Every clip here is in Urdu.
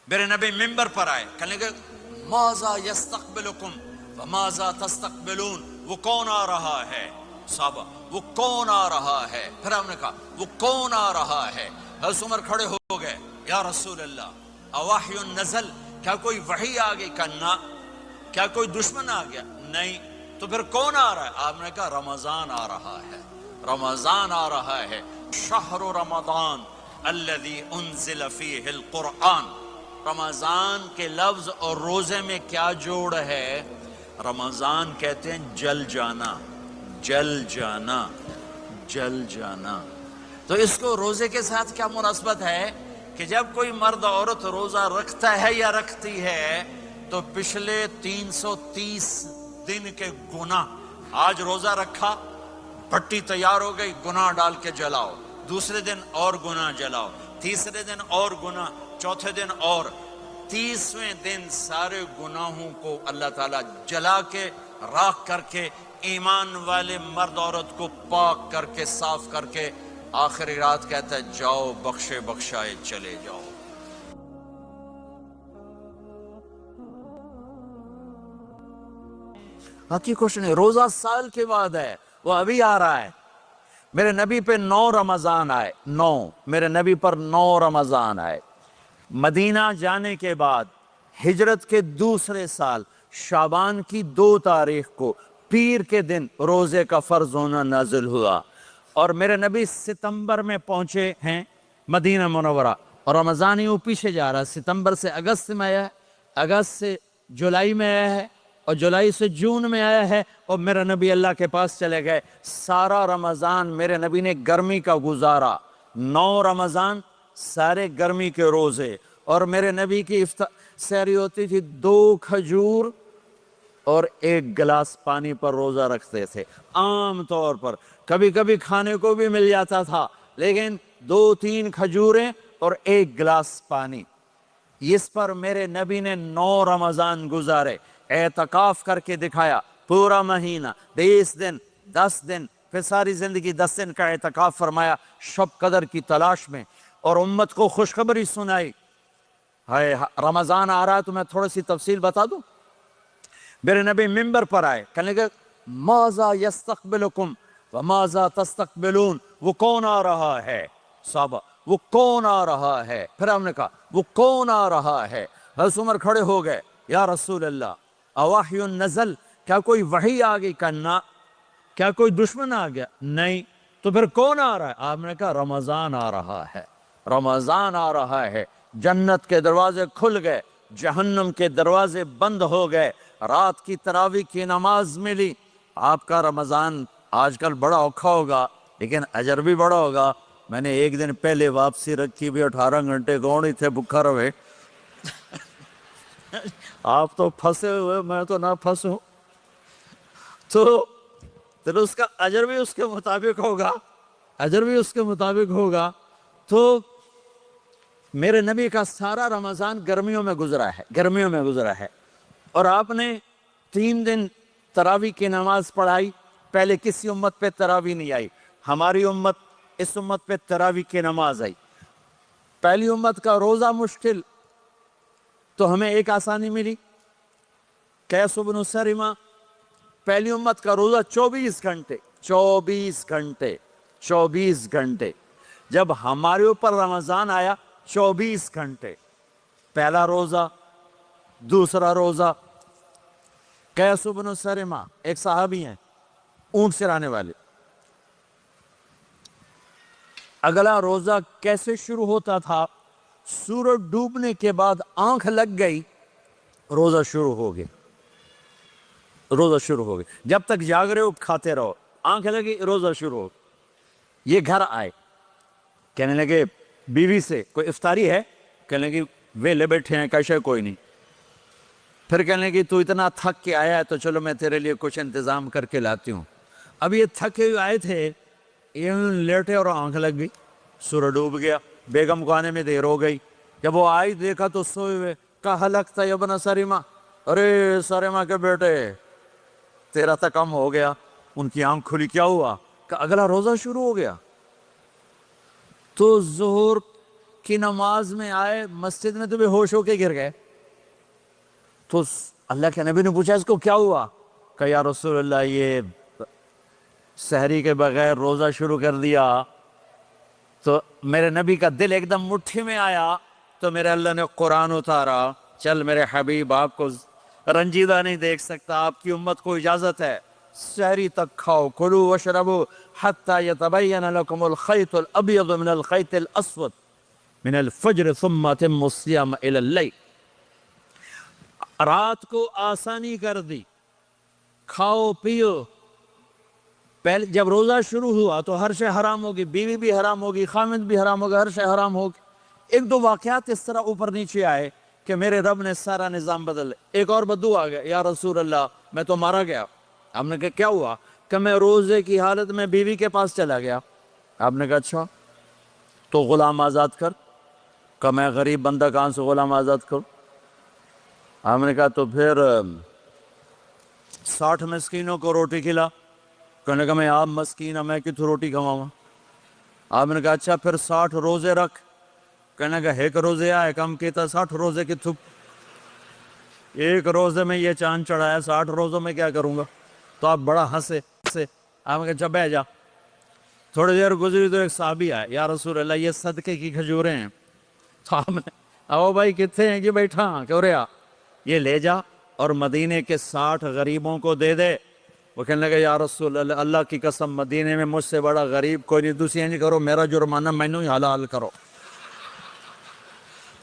میرے نبی ممبر پر آئے، کہنے لگے ماذا یستقبلکم وماذا تستقبلون، وہ کون آ رہا ہے؟ صحابہ وہ کون آ رہا ہے؟ پھر ہم نے کہا وہ کون آ رہا ہے؟ حضرت عمر کھڑے ہو گئے، یا رسول اللہ اواحی نزل، کیا کوئی وحی آ گئی؟ کہا کیا کوئی دشمن آ گیا؟ نہیں۔ تو پھر کون آ رہا ہے؟ آپ نے کہا رمضان آ رہا ہے، رمضان آ رہا ہے، شہر رمضان الذی انزل فیہ القرآن۔ رمضان کے لفظ اور روزے میں کیا جوڑ ہے؟ رمضان کہتے ہیں جل جانا، جل جانا، جل جانا۔ تو اس کو روزے کے ساتھ کیا مناسبت ہے کہ جب کوئی مرد عورت روزہ رکھتا ہے یا رکھتی ہے تو پچھلے 330 دن کے گناہ، آج روزہ رکھا، بھٹی تیار ہو گئی، گناہ ڈال کے جلاؤ، دوسرے دن اور گناہ جلاؤ، تیسرے دن اور گناہ، چوتھے دن اور، 30ویں دن سارے گناہوں کو اللہ تعالیٰ جلا کے راکھ کر کے ایمان والے مرد عورت کو پاک کر کے صاف کر کے آخری رات کہتا ہے جاؤ بخشے بخشائے چلے جاؤ۔ باقی کچھ نہیں، روزہ سال کے بعد ہے، وہ ابھی آ رہا ہے۔ میرے نبی پہ 9 رمضان آئے، 9 میرے نبی پر 9 رمضان آئے۔ مدینہ جانے کے بعد ہجرت کے دوسرے سال شعبان کی 2 تاریخ کو پیر کے دن روزے کا فرض ہونا نازل ہوا، اور میرے نبی ستمبر میں پہنچے ہیں مدینہ منورہ، اور رمضان ہی وہ پیچھے جا رہا ہے، ستمبر سے اگست میں آیا ہے، اگست سے جولائی میں آیا ہے، اور جولائی سے جون میں آیا ہے، اور میرے نبی اللہ کے پاس چلے گئے۔ سارا رمضان میرے نبی نے گرمی کا گزارا، 9 رمضان سارے گرمی کے روزے، اور میرے نبی کی سحری ہوتی تھی 2 کھجور اور 1 گلاس پانی پر روزہ رکھتے تھے عام طور پر، کبھی کبھی کھانے کو بھی مل جاتا تھا، لیکن 2-3 کھجوریں اور 1 گلاس پانی، اس پر میرے نبی نے 9 رمضان گزارے، اعتکاف کر کے دکھایا، پورا مہینہ 20 دن 10 دن، پھر ساری زندگی 10 دن کا اعتکاف فرمایا شب قدر کی تلاش میں، اور امت کو خوشخبری سنائی۔ رمضان آ رہا ہے تو میں تھوڑی سی تفصیل بتا دوں۔ میرے نبی ممبر پر آئے، کہنے لگے ماذا یستقبلکم وماذا تستقبلون، وہ کون آ رہا ہے؟ صحابہ وہ کون آ رہا ہے؟ پھر ہم نے کہا وہ کون آ رہا ہے؟ حضرت عمر کھڑے ہو گئے، یا رسول اللہ اواحی نزل، کیا کوئی وحی آ گئی؟ کہا کیا کوئی دشمن آ گیا؟ نہیں۔ تو پھر کون آ رہا ہے؟ آپ نے کہا رمضان آ رہا ہے، رمضان آ رہا ہے۔ جنت کے دروازے کھل گئے، جہنم کے دروازے بند ہو گئے، رات کی تراویح کی نماز ملی۔ آپ کا رمضان آج کل بڑا اوکھا ہوگا لیکن اجر بھی بڑا ہوگا۔ میں نے ایک دن پہلے واپسی رکھی بھی 18 گھنٹے کون ہی تھے بھکھا رہے۔ آپ تو پھنسے ہوئے، میں تو نہ پھنسوں، تو پھر اس کا اجر بھی اس کے مطابق ہوگا، اجر بھی اس کے مطابق ہوگا۔ تو میرے نبی کا سارا رمضان گرمیوں میں گزرا ہے، گرمیوں میں گزرا ہے، اور آپ نے 3 دن تراویح کی نماز پڑھائی۔ پہلے کسی امت پہ تراویح نہیں آئی، ہماری امت، اس امت پہ تراویح کی نماز آئی۔ پہلی امت کا روزہ مشکل، تو ہمیں ایک آسانی ملی، قیس بن سرمہ، پہلی امت کا روزہ 24 گھنٹے، 24 گھنٹے، 24 گھنٹے۔ جب ہمارے اوپر رمضان آیا 24 گھنٹے، پہلا روزہ، دوسرا روزہ۔ قیس بن سرمہ ایک صحابی ہیں، اونٹ چرانے والے۔ اگلا روزہ کیسے شروع ہوتا تھا؟ سورج ڈوبنے کے بعد آنکھ لگ گئی، روزہ شروع ہو گیا، روزہ شروع ہو گیا۔ جب تک جاگ رہے ہو کھاتے رہو، آنکھ لگی روزہ شروع ہو گیا۔ یہ گھر آئے، کہنے لگے بیوی سے کوئی افطاری ہے؟ کہنے لگے ویلے بیٹھے ہیں، کیسے کوئی نہیں۔ پھر کہنے لگے تو اتنا تھک کے آیا ہے تو چلو میں تیرے لیے کچھ انتظام کر کے لاتی ہوں۔ اب یہ تھکے ہوئے آئے تھے، یہ لیٹے اور آنکھ لگ گئی، سورج ڈوب گیا، بیگم کو آنے میں دیر ہو گئی۔ جب وہ آئی دیکھا تو سوئے ہوئے، کہا لگتا ہے ابن سرمہ، ارے سرمہ کے بیٹے تیرا تو کم ہو گیا۔ ان کی آنکھ کھلی، کیا ہوا؟ کہ اگلا روزہ شروع ہو گیا۔ تو ظہر کی نماز میں آئے, مسجد میں تو بے ہوش ہو کے گر گئے. تو اللہ کے نبی نے پوچھا اس کو کیا ہوا؟ کہ یا رسول اللہ یہ سحری کے بغیر روزہ شروع کر دیا. تو میرے نبی کا دل ایک دم مٹھی میں آیا, تو میرے اللہ نے قرآن اتارا, چل میرے حبیب آپ کو رنجیدہ نہیں دیکھ سکتا, آپ کی امت کو اجازت ہے سحری تک کھاؤ, کلوا واشربوا حتی یتبین لکم الخیط الابیض من الخیط الاسود من الفجر ثم اتموا الصیام الی اللیل. رات کو آسانی کر دی, کھاؤ پیو. پہلے جب روزہ شروع ہوا تو ہر شے حرام ہوگی, بیوی بھی حرام ہوگی, خامد بھی حرام ہوگا, ہر شے حرام ہوگی. ایک دو واقعات اس طرح اوپر نیچے آئے کہ میرے رب نے سارا نظام بدل. ایک اور بدو آ گیا, یا رسول اللہ میں تو مارا گیا. آپ نے کہا کیا ہوا؟ کہ میں روزے کی حالت میں بیوی کے پاس چلا گیا. آپ نے کہا اچھا تو غلام آزاد کر. کہ میں غریب بندہ کہاں سے غلام آزاد کروں؟ آپ نے کہا تو پھر 60 مسکینوں کو روٹی کھلا. کہنے کا میں آپ مسکین ہوں, میں کتوں روٹی کھواؤں؟ آپ نے کہا اچھا پھر 60 روزے رکھ. کہنے کا ایک روزے آئے کم کیتا 60 روزے کی تھپ, ایک روزے میں یہ چاند چڑھایا, 60 روزوں میں کیا کروں گا؟ تو آپ بڑا ہنسے. آپ نے کہا اچھا بیٹھ جا. تھوڑی دیر گزری تو ایک صحابی آئے, یا رسول اللہ یہ صدقے کی کھجوریں ہیں. تو آپ نے او بھائی کتنے ہیں کہ بیٹھا کیوں رہا, یہ لے جا اور مدینے کے 60 غریبوں کو دے دے. وہ کہنے لگا یا رسول اللہ, اللہ کی قسم مدینے میں مجھ سے بڑا غریب کوئی نہیں, دوسری نہیں کرو, میرا جرمانہ میں ہی حلال کرو.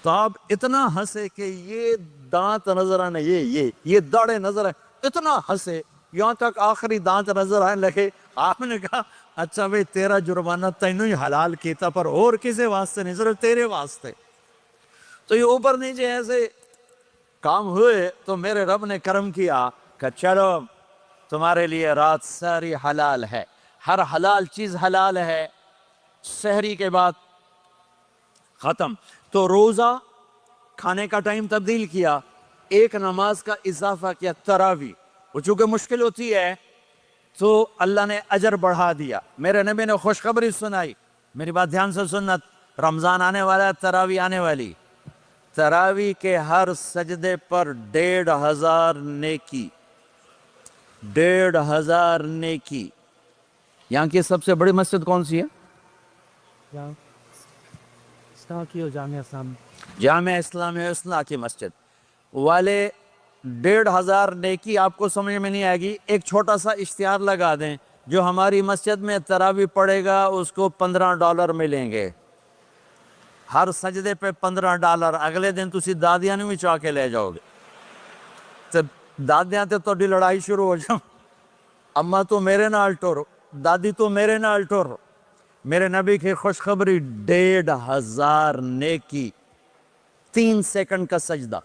تو آپ اتنا ہنسے کہ یہ دانت نظر آنے, یہ داڑے نظر آئے, اتنا ہنسے یہاں تک آخری دانت نظر آنے لگے. آپ نے کہا اچھا بھئی تیرا جرمانہ تینوں ہی حلال کیتا, پر اور کسی واسطے نہیں, صرف تیرے واسطے. تو یہ اوپر نیچے ایسے کام ہوئے تو میرے رب نے کرم کیا کہ چلو تمہارے لیے رات ساری حلال ہے, ہر حلال چیز حلال ہے. سحری کے بعد ختم. تو روزہ کھانے کا ٹائم تبدیل کیا, ایک نماز کا اضافہ کیا, تراویح. وہ چونکہ مشکل ہوتی ہے تو اللہ نے اجر بڑھا دیا. میرے نبی نے خوشخبری سنائی, میری بات دھیان سے سننا, رمضان آنے والا ہے, تراویح آنے والی. تراویح کے ہر سجدے پر 1500 نیکی, 1500 نیکی. یہاں کی سب سے بڑی مسجد کون سی ہے؟ جامعہ اسلامیہ اصلاح کی مسجد والے. 1500 نیکی آپ کو سمجھ میں نہیں آئے گی. ایک چھوٹا سا اشتہار لگا دیں, جو ہماری مسجد میں تراویح پڑھے گا اس کو $15 ملیں گے, ہر سجدے پہ $15. اگلے دن تسی دادیاں نہیں بھی چاہ کے لے جاؤ گے. تو دادیاں تے توڑی لڑائی شروع ہو جاؤ, اماں تو میرے نال ٹورو, دادی تو میرے نال ٹورو. میرے نبی کی خوشخبری 1500 نیکی, 3 سیکنڈ کا سجدہ.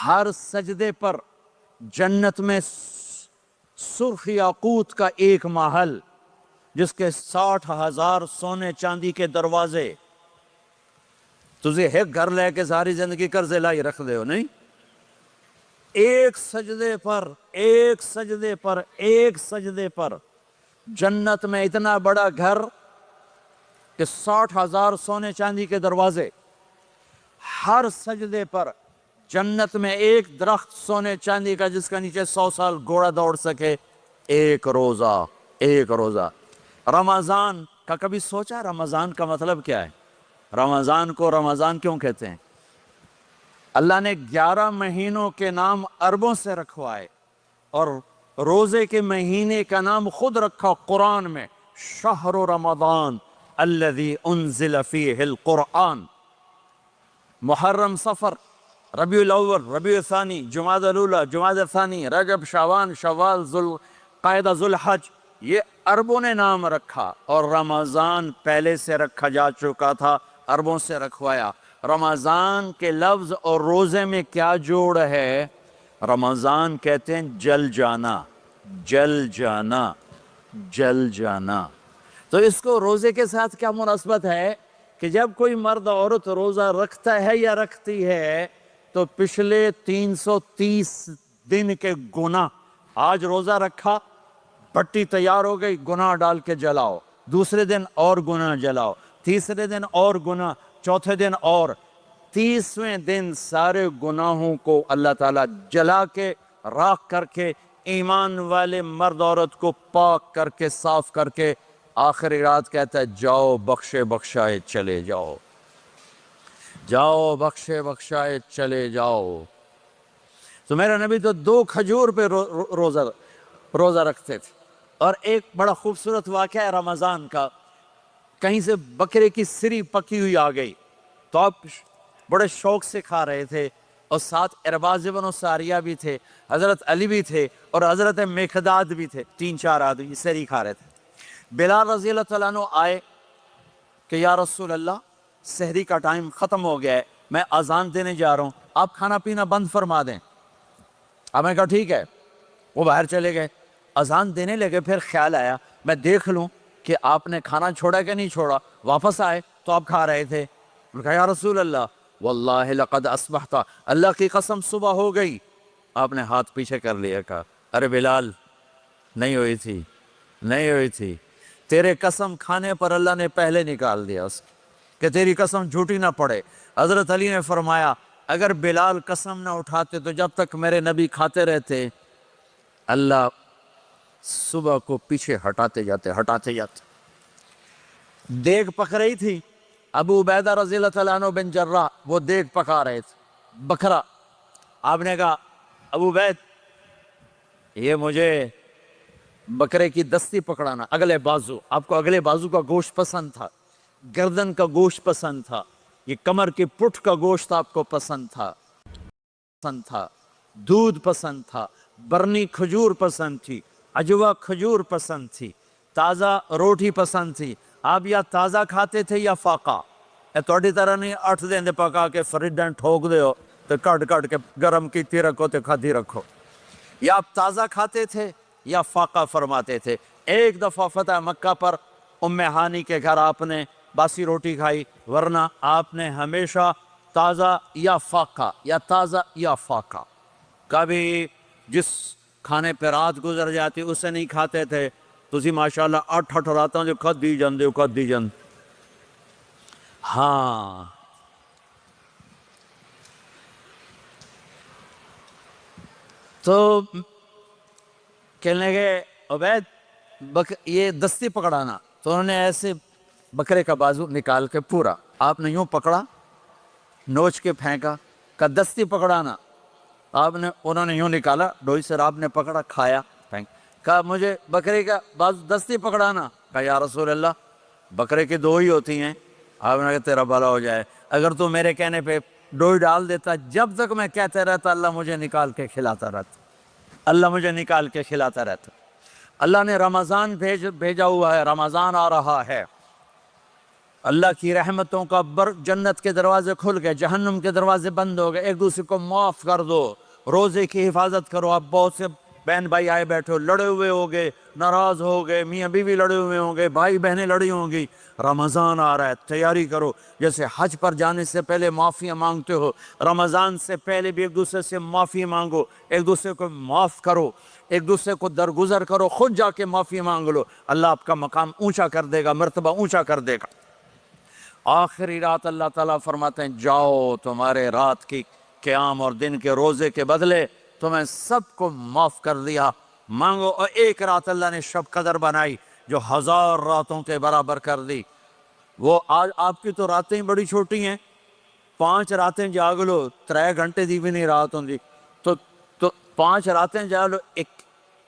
ہر سجدے پر جنت میں سرخ یاقوت کا ایک محل, جس کے 60,000 سونے چاندی کے دروازے. تجھے ایک گھر لے کے ساری زندگی قرضے لائی رکھ دے ہو نہیں. ایک سجدے پر جنت میں اتنا بڑا گھر کہ 60,000 سونے چاندی کے دروازے. ہر سجدے پر جنت میں ایک درخت سونے چاندی کا جس کا نیچے 100 سال گھوڑا دوڑ سکے. ایک روزہ. رمضان کا کبھی سوچا رمضان کا مطلب کیا ہے؟ رمضان کو رمضان کیوں کہتے ہیں؟ اللہ نے 11 مہینوں کے نام عربوں سے رکھوائے, اور روزے کے مہینے کا نام خود رکھا قرآن میں, شہر رمضان الذی انزل فیہ القرآن. محرم, صفر, ربیع الاول, ربیع الثانی, جمادی الاولی, جمادی الثانی, رجب, شعبان, شوال, ذوالقعدہ, ذوالحج, یہ عربوں نے نام رکھا. اور رمضان پہلے سے رکھا جا چکا تھا, عربوں سے رکھوایا. رمضان کے لفظ اور روزے میں کیا جوڑ ہے؟ رمضان کہتے ہیں جل جانا. تو اس کو روزے کے ساتھ کیا مناسبت ہے کہ جب کوئی مرد عورت روزہ رکھتا ہے یا رکھتی ہے تو پچھلے 330 دن کے گناہ, آج روزہ رکھا, پٹی تیار ہو گئی, گناہ ڈال کے جلاؤ, دوسرے دن اور گناہ جلاؤ, تیسرے دن اور گناہ، چوتھے دن اور، 30ویں دن سارے گناہوں کو اللہ تعالیٰ جلا کے راکھ کر کے ایمان والے مرد عورت کو پاک کر کے صاف کر کے آخری رات کہتا ہے جاؤ بخشے بخشائے چلے جاؤ، جاؤ بخشے بخشائے چلے جاؤ۔ تو میرا نبی تو 2 کھجور پہ روزہ رکھتے تھے۔ اور ایک بڑا خوبصورت واقعہ ہے رمضان کا، کہیں سے بکرے کی سری پکی ہوئی آ گئی تو آپ بڑے شوق سے کھا رہے تھے، اور ساتھ ارباز بن ساریہ بھی تھے، حضرت علی بھی تھے، اور حضرت میقداد بھی تھے، 3-4 آدمی سری کھا رہے تھے۔ بلال رضی اللہ تعالیٰ عنہ آئے کہ یا رسول اللہ سحری کا ٹائم ختم ہو گیا ہے، میں اذان دینے جا رہا ہوں، آپ کھانا پینا بند فرما دیں۔ اب میں کہا ٹھیک ہے، وہ باہر چلے گئے، اذان دینے لگے، پھر خیال آیا میں دیکھ لوں کہ آپ نے کھانا چھوڑا کہ نہیں چھوڑا، واپس آئے تو آپ کھا رہے تھے۔ میں کہا یا رسول اللہ واللہ لقد اصبحت، اللہ کی قسم صبح ہو گئی۔ آپ نے ہاتھ پیچھے کر لیا، کہا ارے بلال نہیں ہوئی تھی، نہیں ہوئی تھی، تیرے قسم کھانے پر اللہ نے پہلے نکال دیا اس کہ تیری قسم جھوٹی نہ پڑے۔ حضرت علی نے فرمایا اگر بلال قسم نہ اٹھاتے تو جب تک میرے نبی کھاتے رہتے اللہ صبح کو پیچھے ہٹاتے جاتے۔ دیگ پک رہی تھی، ابو عبیدہ رضی اللہ تعالیٰ عنہ بن جراح وہ دیگ پکا رہے تھے، بکرا۔ آپ نے کہا ابو عبید یہ مجھے بکرے کی دستی پکڑانا، اگلے بازو، آپ کو اگلے بازو کا گوشت پسند تھا، گردن کا گوشت پسند تھا، یہ کمر کی پٹھ کا گوشت آپ کو پسند تھا، دودھ پسند تھا، برنی کھجور پسند تھی، عجوہ کھجور پسند تھی، تازہ روٹی پسند تھی۔ آپ یا تازہ کھاتے تھے یا فاقہ، توڑی طرح نہیں 8 دن پکا کے فریڈن ٹھوک دے ہو تو کٹ کے گرم کیتی رکھو تو کھادی رکھو، یا آپ تازہ کھاتے تھے یا فاقہ فرماتے تھے۔ ایک دفعہ فتح مکہ پر ام ہانی کے گھر آپ نے باسی روٹی کھائی، ورنہ آپ نے ہمیشہ تازہ یا فاقہ یا تازہ یا فاقہ، کبھی جس کھانے پہ رات گزر جاتی اسے نہیں کھاتے تھے۔ تسی ماشاءاللہ 8 راتاں جو کھدی جاندے ہاں۔ تو کہنے لگے عبید یہ دستی پکڑانا، تو انہوں نے ایسے بکرے کا بازو نکال کے پورا آپ نے یوں پکڑا، نوچ کے پھینکا، کہا دستی پکڑانا، انہوں نے یوں نکالا ڈوئی سے، آپ نے پکڑا کھایا پھینک، کہا مجھے بکرے کا بازو دستی پکڑانا، کہا یا رسول اللہ بکرے کی 2 ہی ہوتی ہیں۔ آپ نے کہا تیرا بھلا ہو جائے، اگر تو میرے کہنے پہ ڈوئی ڈال دیتا، جب تک میں کہتے رہتا اللہ مجھے نکال کے کھلاتا رہتا۔ اللہ نے رمضان بھیجا ہوا ہے، رمضان آ رہا ہے، اللہ کی رحمتوں کا جنت کے دروازے کھل گئے، جہنم کے دروازے بند ہو گئے، ایک دوسرے کو معاف کر دو، روزے کی حفاظت کرو۔ آپ بہت سے بہن بھائی آئے بیٹھے ہو، لڑے ہوئے ہوگے، ناراض ہو گئے، میاں بیوی لڑے ہوئے ہوں گے، بھائی بہنیں لڑی ہوں گی، رمضان آ رہا ہے، تیاری کرو۔ جیسے حج پر جانے سے پہلے معافیاں مانگتے ہو، رمضان سے پہلے بھی ایک دوسرے سے معافی مانگو، ایک دوسرے کو معاف کرو، ایک دوسرے کو درگزر کرو، خود جا کے معافی مانگ لو، اللہ آپ کا مقام اونچا کر دے گا، مرتبہ اونچا کر دے گا۔ آخری رات اللہ تعالیٰ فرماتے ہیں جاؤ، تمہارے رات کی قیام اور دن کے روزے کے بدلے تمہیں سب کو معاف کر دیا، مانگو۔ اور ایک رات اللہ نے شب قدر بنائی جو 1000 راتوں کے برابر کر دی۔ وہ آج آپ کی تو راتیں بڑی چھوٹی ہیں، 5 راتیں جاگ لو 3 گھنٹے دی بھی نہیں رات ہوں دی، تو 5 راتیں جاگ لو،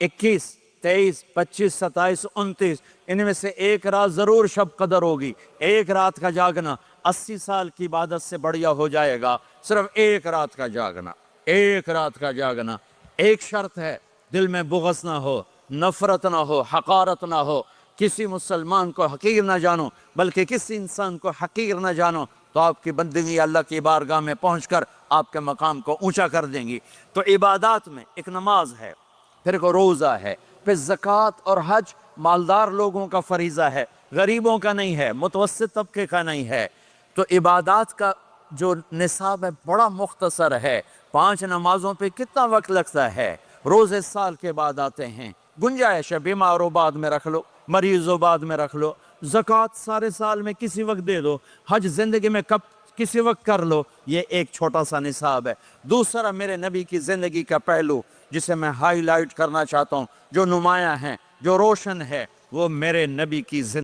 21 23 25 27 29، ان میں سے ایک رات ضرور شب قدر ہوگی۔ ایک رات کا جاگنا 80 سال کی عبادت سے بڑھیا ہو جائے گا، صرف ایک رات کا جاگنا، ایک رات کا جاگنا۔ ایک شرط ہے، دل میں بغض نہ ہو، نفرت نہ ہو، حقارت نہ ہو، کسی مسلمان کو حقیر نہ جانو، بلکہ کسی انسان کو حقیر نہ جانو، تو آپ کی بندگی اللہ کی بارگاہ میں پہنچ کر آپ کے مقام کو اونچا کر دیں گی۔ تو عبادات میں ایک نماز ہے، پھر ایک روزہ ہے، پھر زکوٰۃ اور حج مالدار لوگوں کا فریضہ ہے، غریبوں کا نہیں ہے، متوسط طبقے کا نہیں ہے۔ تو عبادات کا جو نصاب ہے بڑا مختصر ہے، 5 نمازوں پہ کتنا وقت لگتا ہے، روزے سال کے بعد آتے ہیں، گنجائش ہے، بیمار ہو بعد میں رکھ لو، مریض ہو بعد میں رکھ لو، زکوٰۃ سارے سال میں کسی وقت دے دو، حج زندگی میں کب کسی وقت کر لو، یہ ایک چھوٹا سا نصاب ہے۔ دوسرا میرے نبی کی زندگی کا پہلو جسے میں ہائی لائٹ کرنا چاہتا ہوں، جو نمایاں ہے، جو روشن ہے، وہ میرے نبی کی زندگی